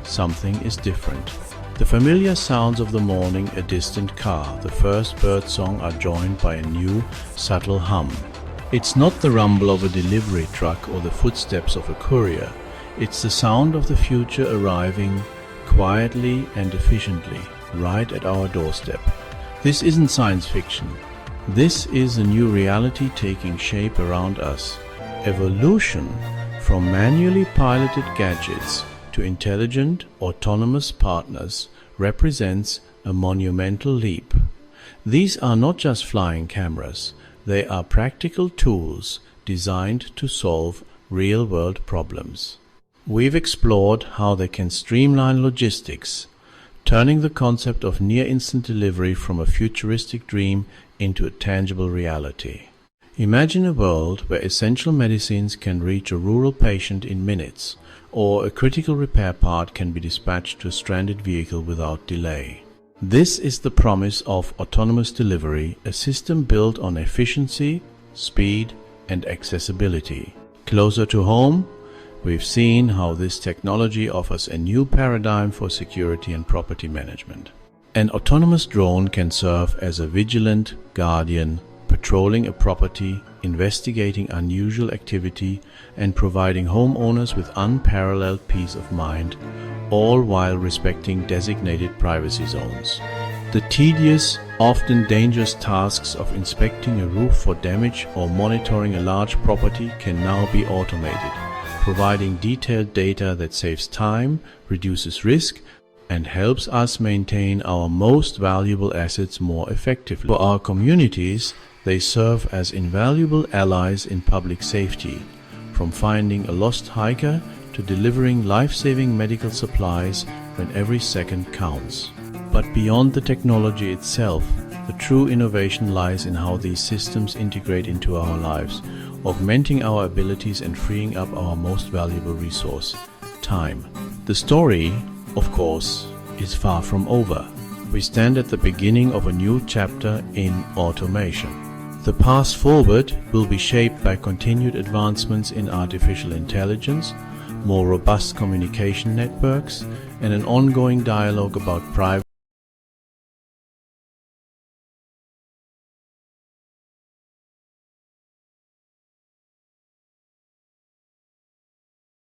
something is different. The familiar sounds of the morning, a distant car, the first bird song are joined by a new, subtle hum. It's not the rumble of a delivery truck or the footsteps of a courier. It's the sound of the future arriving quietly and efficiently, right at our doorstep. This isn't science fiction. This is a new reality taking shape around us. Evolution from manually piloted gadgets to intelligent, autonomous partners represents a monumental leap. These are not just flying cameras, they are practical tools designed to solve real-world problems. We've explored how they can streamline logistics, turning the concept of near-instant delivery from a futuristic dream into a tangible reality. Imagine a world where essential medicines can reach a rural patient in minutes, or a critical repair part can be dispatched to a stranded vehicle without delay. This is the promise of autonomous delivery, a system built on efficiency, speed, and accessibility. Closer to home, we've seen how this technology offers a new paradigm for security and property management. An autonomous drone can serve as a vigilant guardian, patrolling a property, investigating unusual activity, and providing homeowners with unparalleled peace of mind, all while respecting designated privacy zones. The tedious, often dangerous tasks of inspecting a roof for damage or monitoring a large property can now be automated, providing detailed data that saves time, reduces risk, and helps us maintain our most valuable assets more effectively. For our communities, they serve as invaluable allies in public safety, from finding a lost hiker to delivering life-saving medical supplies when every second counts. But beyond the technology itself, the true innovation lies in how these systems integrate into our lives, augmenting our abilities and freeing up our most valuable resource, time. The story, of course, is far from over. We stand at the beginning of a new chapter in automation. The path forward will be shaped by continued advancements in artificial intelligence, more robust communication networks, and an ongoing dialogue about privacy.